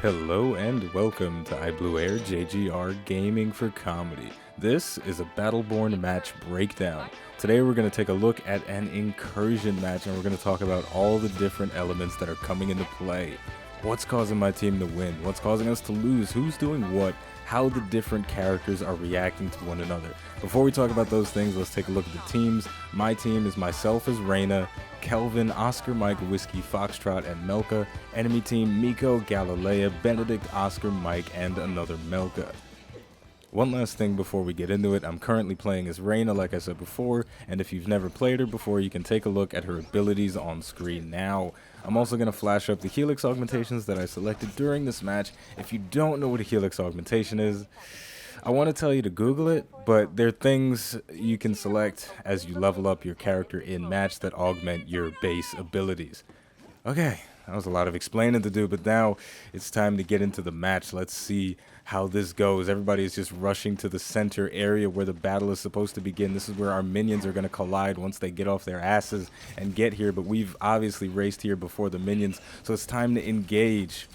Hello and welcome to iBluAirJgR Gaming for Comedy. This is a Battleborn match breakdown. Today we're going to take a look at an Incursion match and we're going to talk about all the different elements that are coming into play. What's causing my team to win? What's causing us to lose? Who's doing what? How the different characters are reacting to one another. Before we talk about those things, let's take a look at the teams. My team is myself as Reyna, Kelvin, Oscar, Mike, Whiskey, Foxtrot, and Melka. Enemy team, Miko, Galilea, Benedict, Oscar, Mike, and another Melka. One last thing before we get into it, I'm currently playing as Reyna like I said before, and if you've never played her before, you can take a look at her abilities on screen now. I'm also going to flash up the Helix augmentations that I selected during this match. If you don't know what a Helix augmentation is, I want to tell you to Google it, but they're things you can select as you level up your character in match that augment your base abilities. Okay, that was a lot of explaining to do, but now it's time to get into the match. Let's see how this goes. Everybody is just rushing to the center area where the battle is supposed to begin. This is where our minions are going to collide once they get off their asses and get here, but we've obviously raced here before the minions, so it's time to engage.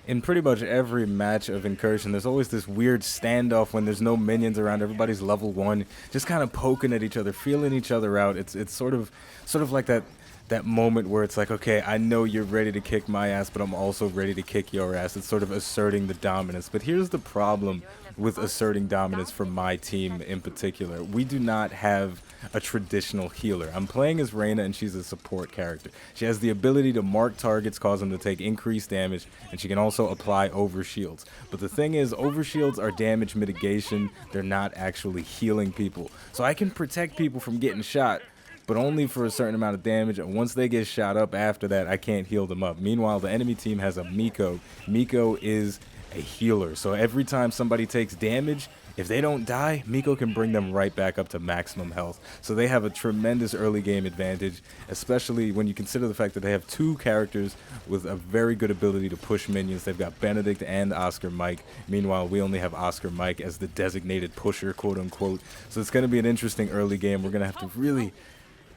In pretty much every match of Incursion, there's always this weird standoff when there's no minions around. Everybody's level 1, just kind of poking at each other, feeling each other out. It's sort of like that moment where it's like, okay, I know you're ready to kick my ass, but I'm also ready to kick your ass. It's sort of asserting the dominance. But here's the problem with asserting dominance for my team in particular. We do not have a traditional healer. I'm playing as Reyna, and she's a support character. She has the ability to mark targets, cause them to take increased damage, and she can also apply overshields. But the thing is, overshields are damage mitigation. They're not actually healing people. So I can protect people from getting shot, but only for a certain amount of damage, and once they get shot up after that, I can't heal them up. Meanwhile, the enemy team has a Miko. Miko is a healer, so every time somebody takes damage, if they don't die, Miko can bring them right back up to maximum health. So they have a tremendous early game advantage, especially when you consider the fact that they have two characters with a very good ability to push minions. They've got Benedict and Oscar Mike. Meanwhile, we only have Oscar Mike as the designated pusher, quote unquote. So it's going to be an interesting early game. We're going to have to really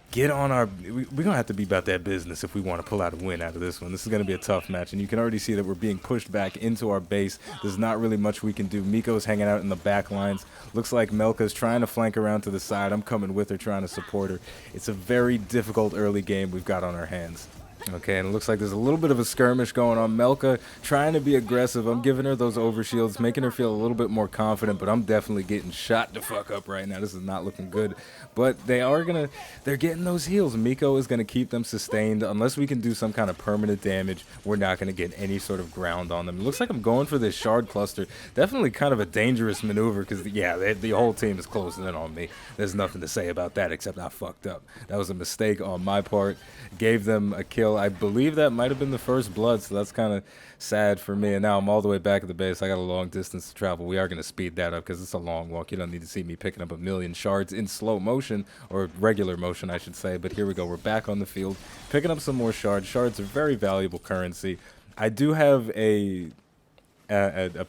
get on our... We're going to have to be about that business if we want to pull out a win out of this one. This is going to be a tough match, and you can already see that we're being pushed back into our base. There's not really much we can do. Miko's hanging out in the back lines. Looks like Melka's trying to flank around to the side. I'm coming with her, trying to support her. It's a very difficult early game we've got on our hands. Okay, and it looks like there's a little bit of a skirmish going on. Melka trying to be aggressive. I'm giving her those overshields, making her feel a little bit more confident, but I'm definitely getting shot the fuck up right now. This is not looking good. But they're getting those heals. Miko is gonna keep them sustained. Unless we can do some kind of permanent damage, we're not gonna get any sort of ground on them. It looks like I'm going for this shard cluster. Definitely kind of a dangerous maneuver, because yeah, the whole team is closing in on me. There's nothing to say about that except I fucked up. That was a mistake on my part. Gave them a kill. I believe that might have been the first blood, so that's kind of sad for me. And now I'm all the way back at the base. I got a long distance to travel. We are going to speed that up because it's a long walk. You don't need to see me picking up a million shards in slow motion, or regular motion, I should say. But here we go. We're back on the field, picking up some more shards. Shards are very valuable currency. I do have a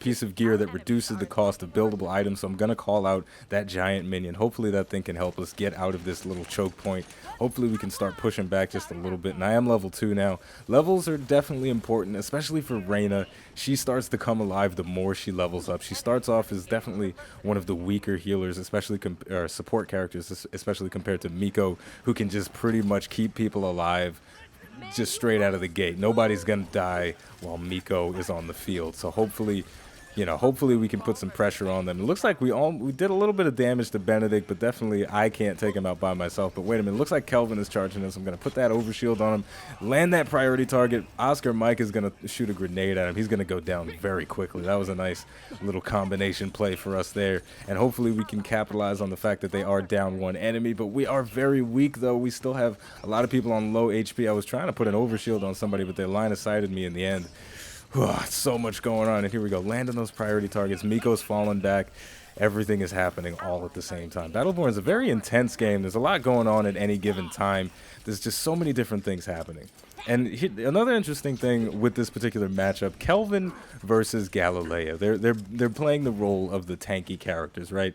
piece of gear that reduces the cost of buildable items, so I'm going to call out that giant minion. Hopefully that thing can help us get out of this little choke point. Hopefully we can start pushing back just a little bit, and I am level 2 now. Levels are definitely important, especially for Reyna. She starts to come alive the more she levels up. She starts off as definitely one of the weaker healers, especially support characters, especially compared to Miko, who can just pretty much keep people alive just straight out of the gate. Nobody's gonna die while Miko is on the field, so hopefully we can put some pressure on them. It looks like we did a little bit of damage to Benedict, but definitely I can't take him out by myself. But wait a minute, it looks like Kelvin is charging us. I'm gonna put that overshield on him, land that priority target. Oscar Mike is gonna shoot a grenade at him. He's gonna go down very quickly. That was a nice little combination play for us there, and hopefully we can capitalize on the fact that they are down one enemy. But we are very weak, though. We still have a lot of people on low HP. I was trying to put an overshield on somebody, but they line of sighted me in the end. So much going on, and here we go, landing those priority targets. Miko's falling back. Everything is happening all at the same time. Battleborn is a very intense game. There's a lot going on at any given time. There's just so many different things happening. And another interesting thing with this particular matchup, Kelvin versus Galilea. They're playing the role of the tanky characters, right?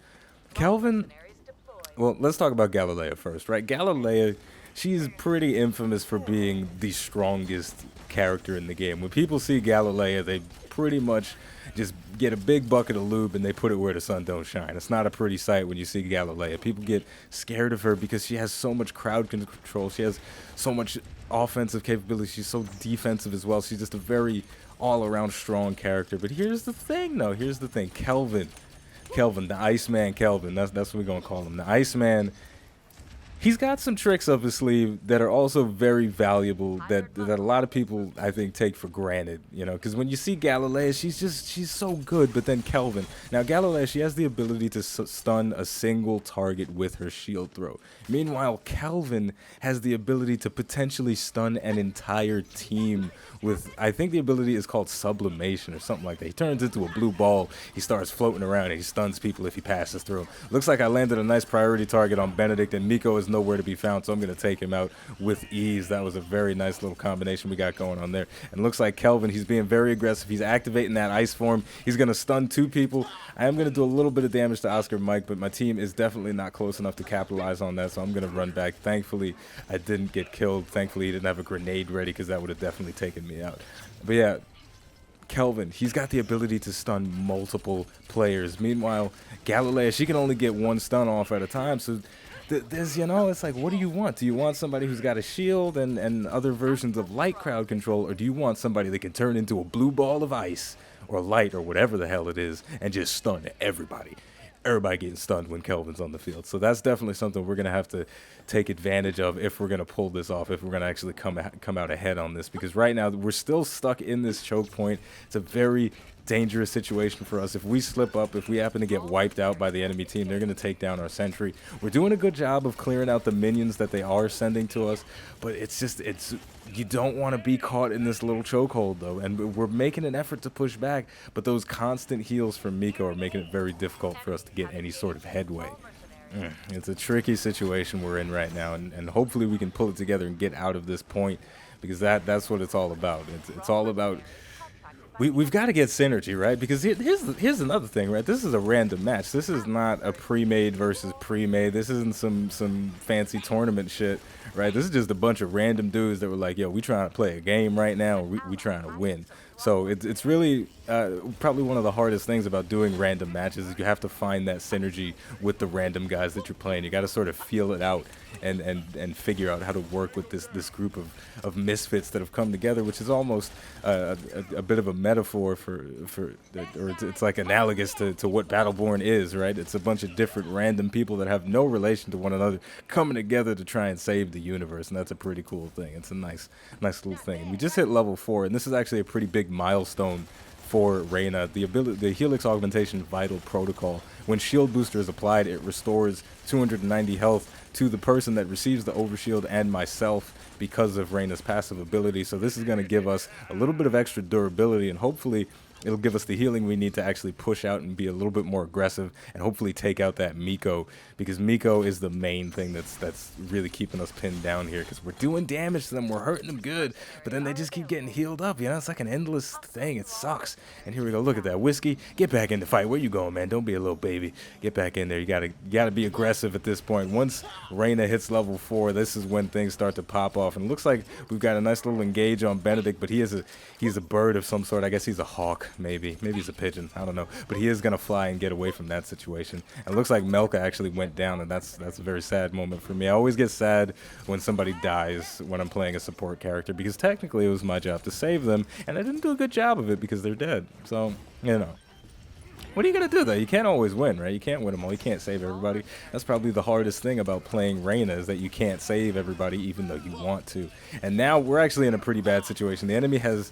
Kelvin, well, let's talk about Galilea first, right? Galilea she's pretty infamous for being the strongest character in the game. When people see Galilea, they pretty much just get a big bucket of lube and they put it where the sun don't shine. It's not a pretty sight when you see Galilea. People get scared of her because she has so much crowd control. She has so much offensive capability. She's so defensive as well. She's just a very all-around strong character. But here's the thing, though. Here's the thing. Kelvin, the Iceman Kelvin. That's what we're gonna call him. The Iceman. He's got some tricks up his sleeve that are also very valuable that a lot of people, I think, take for granted, you know, because when you see Galilea, she's so good, but then Kelvin. Now, Galilea, she has the ability to stun a single target with her shield throw. Meanwhile, Kelvin has the ability to potentially stun an entire team with, I think the ability is called sublimation or something like that. He turns into a blue ball, he starts floating around, and he stuns people if he passes through him. Looks like I landed a nice priority target on Benedict, and Miko is nowhere to be found, so I'm going to take him out with ease. That was a very nice little combination we got going on there. And looks like Kelvin, he's being very aggressive. He's activating that ice form. He's going to stun 2 people. I am going to do a little bit of damage to Oscar Mike, but my team is definitely not close enough to capitalize on that, so I'm going to run back. Thankfully, I didn't get killed. Thankfully, he didn't have a grenade ready because that would have definitely taken me out. But yeah, Kelvin, he's got the ability to stun multiple players. Meanwhile, Galilea, she can only get 1 stun off at a time, so there's, you know, it's like, what do you want? Do you want somebody who's got a shield and other versions of light crowd control, or do you want somebody that can turn into a blue ball of ice or light or whatever the hell it is and just stun everybody? Everybody getting stunned when Kelvin's on the field. So that's definitely something we're going to have to take advantage of if we're going to pull this off, if we're going to actually come out ahead on this. Because right now, we're still stuck in this choke point. It's a very dangerous situation for us. If we slip up, if we happen to get wiped out by the enemy team, they're going to take down our sentry. We're doing a good job of clearing out the minions that they are sending to us, but you don't want to be caught in this little chokehold, though, and we're making an effort to push back, but those constant heals from Miko are making it very difficult for us to get any sort of headway. It's a tricky situation we're in right now, and hopefully we can pull it together and get out of this point, because that's what it's all about. It's all about we've got to get synergy, right? Because here's another thing, right? This is a random match. This is not a pre-made versus pre-made. This isn't some fancy tournament shit, right? This is just a bunch of random dudes that were like, yo, we trying to play a game right now. We trying to win. So it's really probably one of the hardest things about doing random matches is you have to find that synergy with the random guys that you're playing. You got to sort of feel it out and figure out how to work with this group of misfits that have come together, which is almost a bit of a metaphor or it's like analogous to what Battleborn is, right? It's a bunch of different random people that have no relation to one another coming together to try and save the universe, and that's a pretty cool thing. It's a nice little thing. And we just hit level 4, and this is actually a pretty big milestone for Reyna. The Helix Augmentation Vital Protocol. When Shield Booster is applied, it restores 290 health to the person that receives the Overshield and myself because of Reyna's passive ability. So this is going to give us a little bit of extra durability, and hopefully it'll give us the healing we need to actually push out and be a little bit more aggressive and hopefully take out that Miko, because Miko is the main thing that's really keeping us pinned down here, because we're doing damage to them, we're hurting them good, but then they just keep getting healed up, you know? It's like an endless thing. It sucks. And here we go. Look at that. Whiskey, get back in the fight. Where you going, man? Don't be a little baby. Get back in there. You gotta be aggressive at this point. Once Reyna hits level 4, this is when things start to pop off. And it looks like we've got a nice little engage on Benedict, but he's a bird of some sort. I guess he's a hawk. Maybe he's a pigeon, I don't know, but he is gonna fly and get away from that situation. And it looks like Melka actually went down, and that's a very sad moment for me. I always get sad when somebody dies when I'm playing a support character, because technically it was my job to save them, and I didn't do a good job of it because they're dead. So, you know, what are you gonna do though? You can't always win, right? You can't win them all. You can't save everybody. That's probably the hardest thing about playing Reyna, is that you can't save everybody even though you want to. And now we're actually in a pretty bad situation. The enemy has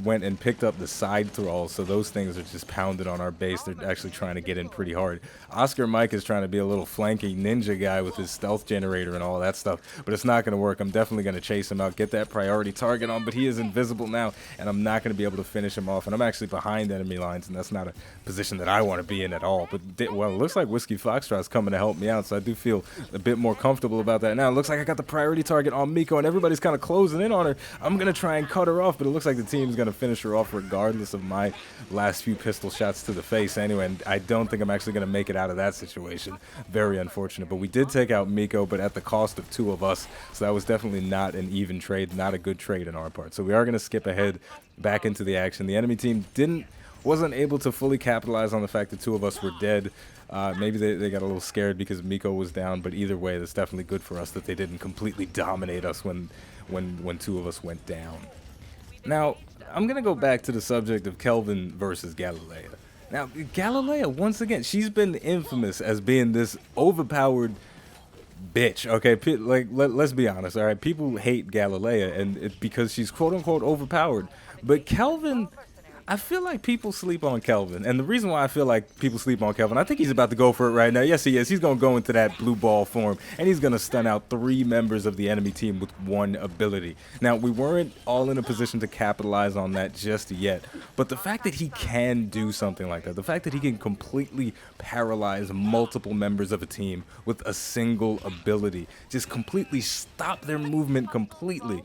went and picked up the side thralls, so those things are just pounded on our base. They're actually trying to get in pretty hard. Oscar Mike is trying to be a little flanky ninja guy with his stealth generator and all that stuff, but it's not going to work. I'm definitely going to chase him out, get that priority target on, but he is invisible now, and I'm not going to be able to finish him off, and I'm actually behind enemy lines, and that's not a position that I want to be in at all. But well, it looks like Whiskey Foxtrot's coming to help me out, so I do feel a bit more comfortable about that. Now it looks like I got the priority target on Miko, and everybody's kind of closing in on her. I'm gonna try and cut her off, but it looks like the team's gonna finish her off regardless of my last few pistol shots to the face anyway, and I don't think I'm actually gonna make it out of that situation. Very unfortunate. But we did take out Miko, but at the cost of 2 of us, so that was definitely not an even trade, not a good trade on our part. So we are gonna skip ahead back into the action. The enemy team wasn't able to fully capitalize on the fact that 2 of us were dead. Maybe they got a little scared because Miko was down, but either way, that's definitely good for us that they didn't completely dominate us when 2 of us went down. Now, I'm gonna go back to the subject of Kelvin versus Galilea. Now, Galilea, once again, she's been infamous as being this overpowered bitch. Okay, like let's be honest. All right, people hate Galilea and because she's quote unquote overpowered, but Kelvin, I feel like people sleep on Kelvin, and the reason why I feel like people sleep on Kelvin, I think he's about to go for it right now. Yes, he is. He's going to go into that blue ball form, and he's going to stun out 3 members of the enemy team with 1 ability. Now, we weren't all in a position to capitalize on that just yet, but the fact that he can do something like that, the fact that he can completely paralyze multiple members of a team with a single ability, just completely stop their movement completely,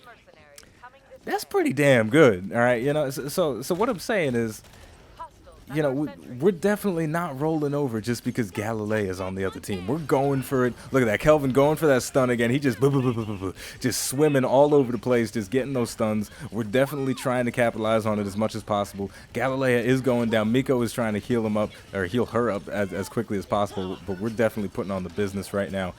that's pretty damn good. All right, you know, so what I'm saying is, you know, we're definitely not rolling over just because Galilea is on the other team. We're going for it. Look at that, Kelvin going for that stun again. He just just swimming all over the place, just getting those stuns. We're definitely trying to capitalize on it as much as possible. Galilea is going down. Miko is trying to heal him up, or heal her up as quickly as possible, but we're definitely putting on the business right now.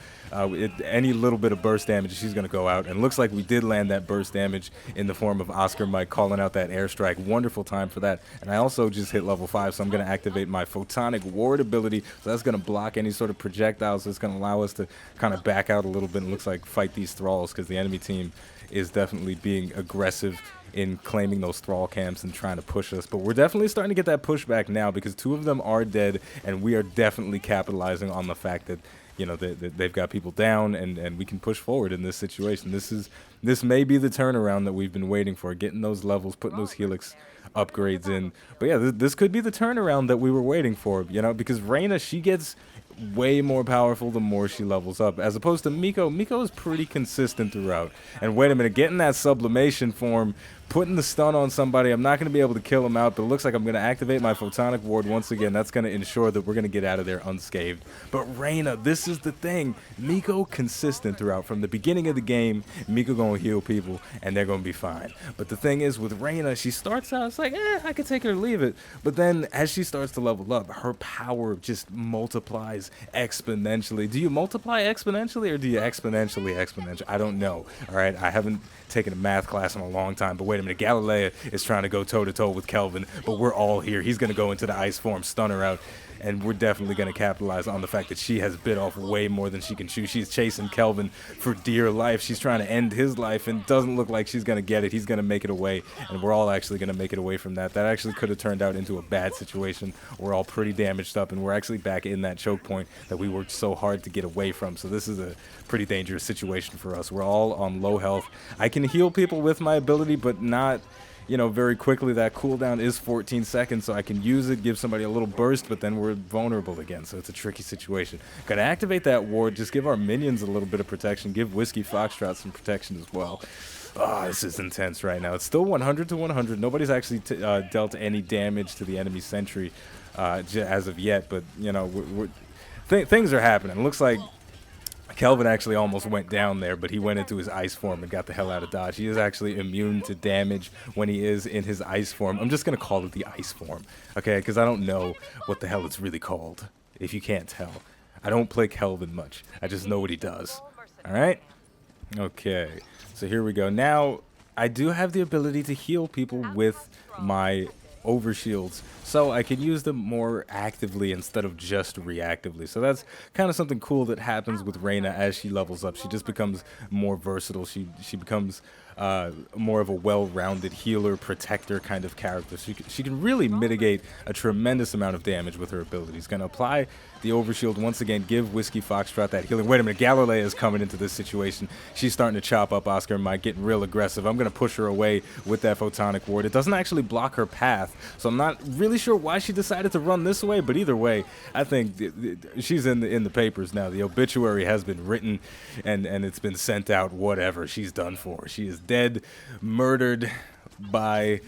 Any little bit of burst damage, she's going to go out, and looks like we did land that burst damage in the form of Oscar Mike calling out that airstrike. Wonderful time for that, and I also just hit level 5, so I'm going to activate my Photonic Ward ability, so that's going to block any sort of projectiles, so it's going to allow us to kind of back out a little bit and looks like fight these thralls, because the enemy team is definitely being aggressive in claiming those thrall camps and trying to push us. But we're definitely starting to get that pushback now because 2 of them are dead, and we are definitely capitalizing on the fact that, you know, they've got people down, and we can push forward in this situation. This may be the turnaround that we've been waiting for, getting those levels, putting those helix upgrades in. But yeah, this could be the turnaround that we were waiting for, you know, because Reyna, she gets way more powerful the more she levels up, as opposed to Miko. Miko is pretty consistent throughout. And wait a minute, getting that sublimation form, putting the stun on somebody, I'm not going to be able to kill him out, but it looks like I'm going to activate my Photonic Ward once again. That's going to ensure that we're going to get out of there unscathed. But Reyna, this is the thing. Miko consistent throughout. From the beginning of the game, Miko going to heal people, and they're going to be fine. But the thing is, with Reyna, she starts out, it's like, I could take her or leave it. But then, as she starts to level up, her power just multiplies exponentially. Do you multiply exponentially, or do you exponentially? I don't know. All right, I haven't taken a math class in a long time, but wait a minute, Galilea is trying to go toe-to-toe with Kelvin, but we're all here. He's going to go into the ice form, stun her out, and we're definitely going to capitalize on the fact that she has bit off way more than she can chew. She's chasing Kelvin for dear life. She's trying to end his life, and doesn't look like she's going to get it. He's going to make it away, and we're all actually going to make it away from that. That actually could have turned out into a bad situation. We're all pretty damaged up, and we're actually back in that choke point that we worked so hard to get away from. So this is a pretty dangerous situation for us. We're all on low health. I can heal people with my ability, but not, you know, very quickly. That cooldown is 14 seconds, so I can use it, give somebody a little burst, but then we're vulnerable again, so it's a tricky situation. Gotta activate that ward, just give our minions a little bit of protection, give Whiskey Foxtrot some protection as well. Oh, this is intense right now. It's still 100 to 100. Nobody's actually dealt any damage to the enemy sentry as of yet, but, you know, things are happening. It looks like Kelvin actually almost went down there, but he went into his ice form and got the hell out of dodge. He is actually immune to damage when he is in his ice form. I'm just going to call it the ice form, okay, because I don't know what the hell it's really called, if you can't tell. I don't play Kelvin much. I just know what he does, all right? Okay, so here we go. Now, I do have the ability to heal people with my overshields, so I can use them more actively instead of just reactively. So that's kind of something cool that happens with Reyna as she levels up. She just becomes more versatile. She becomes more of a well-rounded healer, protector kind of character. So she can really mitigate a tremendous amount of damage with her abilities. Going to apply the overshield once again, give Whiskey Foxtrot that healing. Wait a minute, Galilea is coming into this situation. She's starting to chop up Oscar Mike, getting real aggressive. I'm going to push her away with that photonic ward. It doesn't actually block her path, so I'm not really sure why she decided to run this way, but either way, I think she's in the papers now. The obituary has been written, and it's been sent out. Whatever, she's done for. She is dead, murdered by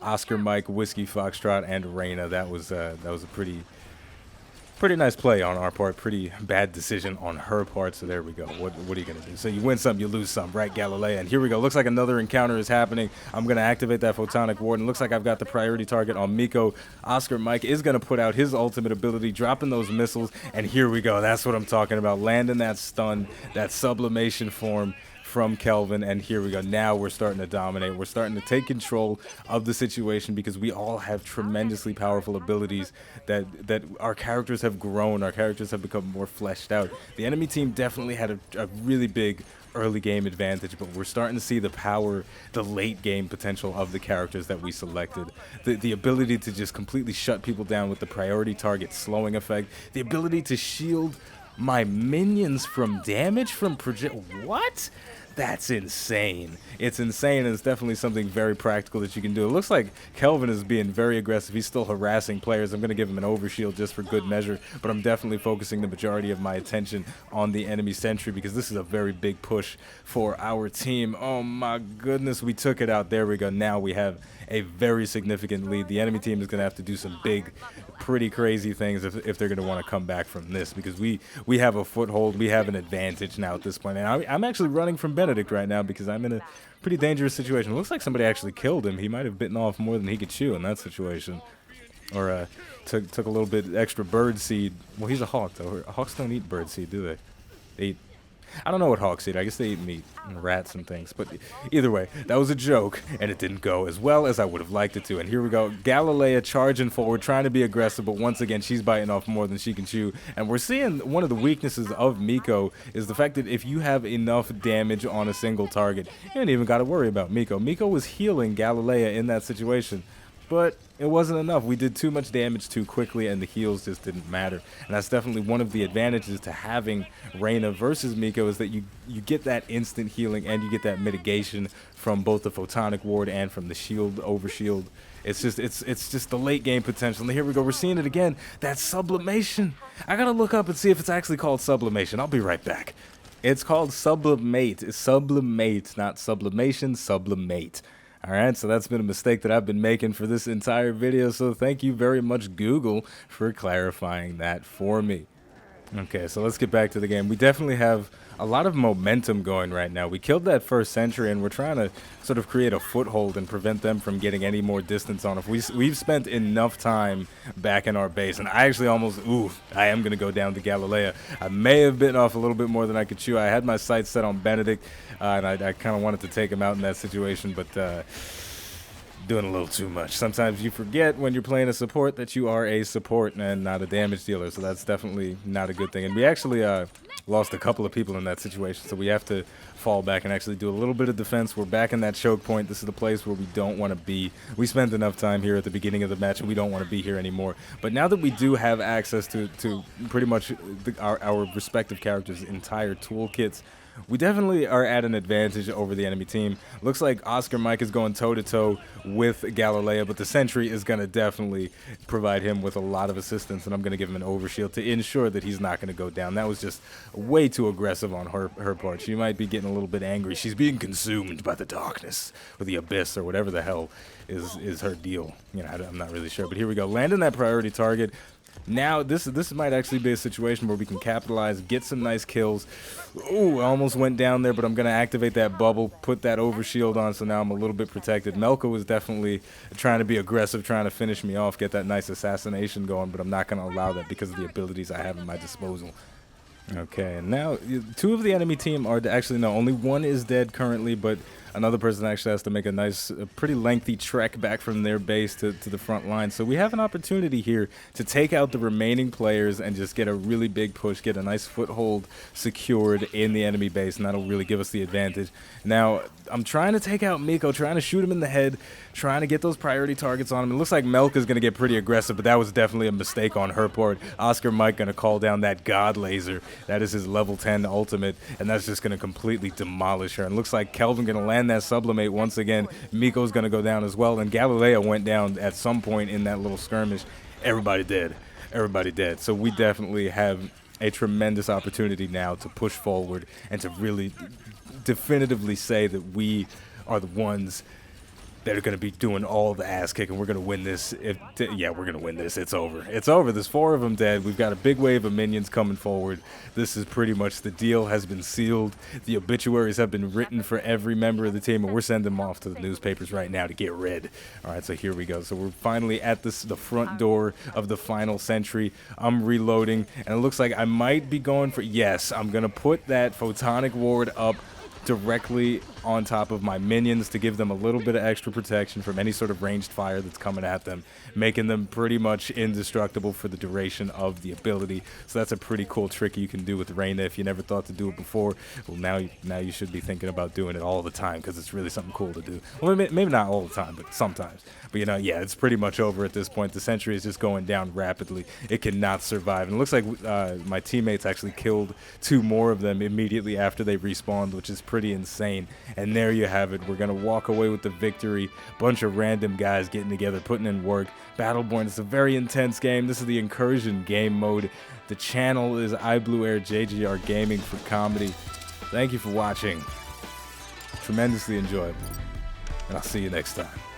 Oscar Mike, Whiskey Foxtrot, and Reyna. That was a pretty nice play on our part. Pretty bad decision on her part. So there we go. What are you gonna do? So you win some, you lose some, right, Galilea? And here we go. Looks like another encounter is happening. I'm gonna activate that photonic ward, and looks like I've got the priority target on Miko. Oscar Mike is gonna put out his ultimate ability, dropping those missiles, and here we go. That's what I'm talking about. Landing that stun, that sublimation form from Kelvin, and here we go. Now we're starting to dominate. We're starting to take control of the situation because we all have tremendously powerful abilities that our characters have grown. Our characters have become more fleshed out. The enemy team definitely had a really big early game advantage, but we're starting to see the power, the late game potential of the characters that we selected. The ability to just completely shut people down with the priority target slowing effect, the ability to shield my minions from damage from project. What? That's insane. It's insane, and it's definitely something very practical that you can do. It looks like Kelvin is being very aggressive. He's still harassing players. I'm going to give him an overshield just for good measure, but I'm definitely focusing the majority of my attention on the enemy sentry because this is a very big push for our team. Oh my goodness, we took it out. There we go. Now we have a very significant lead. The enemy team is going to have to do some big, pretty crazy things if they're going to want to come back from this, because we have a foothold. We have an advantage now at this point, and I'm actually running from Benedict right now because I'm in a pretty dangerous situation. It looks like somebody actually killed him. He might have bitten off more than he could chew in that situation, or took a little bit extra bird seed. Well, he's a hawk though. Hawks don't eat bird seed, do they? They eat, I don't know what hawks eat. I guess they eat meat and rats and things. But either way, that was a joke, and it didn't go as well as I would have liked it to. And here we go. Galilea charging forward, trying to be aggressive, but once again, she's biting off more than she can chew. And we're seeing one of the weaknesses of Miko is the fact that if you have enough damage on a single target, you ain't even got to worry about Miko. Miko was healing Galilea in that situation, but it wasn't enough. We did too much damage too quickly, and the heals just didn't matter. And that's definitely one of the advantages to having Reyna versus Miko, is that you get that instant healing and you get that mitigation from both the photonic ward and from the shield, overshield. It's just the late game potential. And here we go. We're seeing it again. That sublimation. I gotta look up and see if it's actually called sublimation. I'll be right back. It's called sublimate. It's sublimate, not sublimation. Sublimate. Alright, so that's been a mistake that I've been making for this entire video, so thank you very much, Google, for clarifying that for me. Okay, so let's get back to the game. We definitely have a lot of momentum going right now. We killed that first sentry, and we're trying to sort of create a foothold and prevent them from getting any more distance on us. We've spent enough time back in our base, and I actually almost, I am going to go down to Galilea. I may have bitten off a little bit more than I could chew. I had my sights set on Benedict, and I kind of wanted to take him out in that situation, but doing a little too much. Sometimes you forget when you're playing a support that you are a support and not a damage dealer, so that's definitely not a good thing. And we actually lost a couple of people in that situation, so we have to fall back and actually do a little bit of defense. We're back in that choke point. This is the place where we don't want to be. We spent enough time here at the beginning of the match, and we don't want to be here anymore. But now that we do have access to pretty much our respective characters' entire toolkits, we definitely are at an advantage over the enemy team. Looks like Oscar Mike is going toe-to-toe with Galilea, but the sentry is going to definitely provide him with a lot of assistance, and I'm going to give him an overshield to ensure that he's not going to go down. That was just way too aggressive on her part. She might be getting a little bit angry. She's being consumed by the darkness or the abyss or whatever the hell is her deal. You know, I'm not really sure, but here we go. Landing that priority target. Now, this might actually be a situation where we can capitalize, get some nice kills. Ooh, I almost went down there, but I'm going to activate that bubble, put that overshield on, so now I'm a little bit protected. Melko is definitely trying to be aggressive, trying to finish me off, get that nice assassination going, but I'm not going to allow that because of the abilities I have at my disposal. Okay, and now two of the enemy team are actually, no, only one is dead currently, but Another person actually has to make a nice, pretty lengthy trek back from their base to the front line. So we have an opportunity here to take out the remaining players and just get a really big push, get a nice foothold secured in the enemy base, and that'll really give us the advantage. Now, I'm trying to take out Miko, trying to shoot him in the head, trying to get those priority targets on him. It looks like Melka's going to get pretty aggressive, but that was definitely a mistake on her part. Oscar Mike going to call down that God Laser. That is his level 10 ultimate, and that's just going to completely demolish her. And looks like Kelvin going to land that sublimate once again. Miko's going to go down as well, and Galileo went down at some point in that little skirmish. Everybody dead. Everybody dead. So we definitely have a tremendous opportunity now to push forward and to really definitively say that we are the ones that are going to be doing all the ass kicking. We're going to win this. Yeah, we're going to win this. It's over. It's over. There's 4 of them dead. We've got a big wave of minions coming forward. This is pretty much the deal has been sealed. The obituaries have been written for every member of the team, and we're sending them off to the newspapers right now to get read. All right, so here we go. So we're finally at the front door of the final sentry. I'm reloading, and it looks like I might be going for, yes, I'm going to put that photonic ward up directly on top of my minions to give them a little bit of extra protection from any sort of ranged fire that's coming at them, making them pretty much indestructible for the duration of the ability. So that's a pretty cool trick you can do with Reyna. If you never thought to do it before, well, now you should be thinking about doing it all the time, because it's really something cool to do. Well, maybe not all the time, but sometimes. But you know, yeah, it's pretty much over at this point. The sentry is just going down rapidly. It cannot survive. And it looks like my teammates actually killed 2 more of them immediately after they respawned, which is pretty insane. And there you have it. We're going to walk away with the victory. Bunch of random guys getting together, putting in work. Battleborn is a very intense game. This is the Incursion game mode. The channel is iBluAirJgR Gaming for Comedy. Thank you for watching. Tremendously enjoyable. And I'll see you next time.